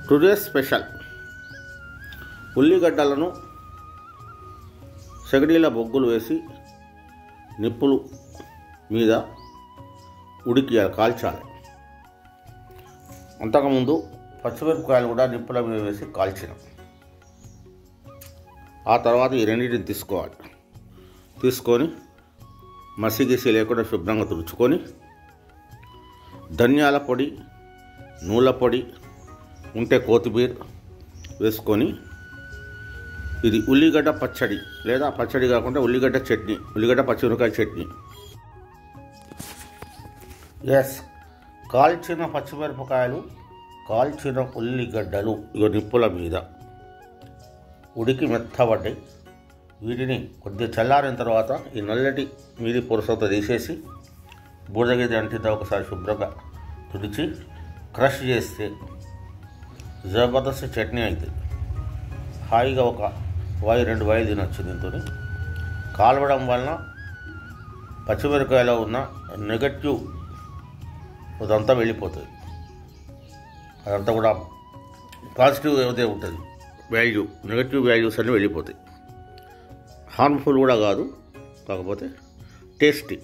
Today special ఉల్లిగడ్డలను సెగడీల బొగ్గులు వేసి నిప్పులు మీద ఉడికియాలి, కాల్చాలి. అంతకుముందు పచ్చిమిరపకాయలు కూడా నిప్పుల మీద వేసి కాల్చినాం. ఆ తర్వాత ఈ రెండింటిని తీసుకొని మసిగిసి లేకుండా శుభ్రంగా తుడుచుకొని ధనియాల పొడి, నూనె పొడి ఉంటే కొత్తిమీర వేసుకొని ఇది ఉల్లిగడ్డ పచ్చడి లేదా పచ్చడి కాకుండా ఉల్లిగడ్డ చట్నీ, ఉల్లిగడ్డ పచ్చిమిరపకాయ చట్నీ. కాల్చిన పచ్చిమిరపకాయలు, కాల్చిన ఉల్లిగడ్డలు ఇక నిప్పుల మీద ఉడికి మెత్తబడ్డాయి. వీటిని కొద్దిగా చల్లారిన తర్వాత ఈ నల్లటి మీది పొరసంతా తీసేసి బూడిదగీత అంటిందా ఒకసారి శుభ్రంగా తుడిచి క్రష్ చేస్తే జబర్దస్త్ చట్నీ అవుతుంది. హాయిగా ఒక రెండు వాయి తినొచ్చు. దీంతో కాలవడం వలన పచ్చిమిరపకాయలో ఉన్న నెగటివ్ అదంతా వెళ్ళిపోతుంది. అదంతా కూడా పాజిటివ్ ఏదైతే ఉంటుంది నెగటివ్ వాల్యూస్ అన్నీ వెళ్ళిపోతాయి. హార్మ్ఫుల్ కూడా కాదు, కాకపోతే టేస్టీ.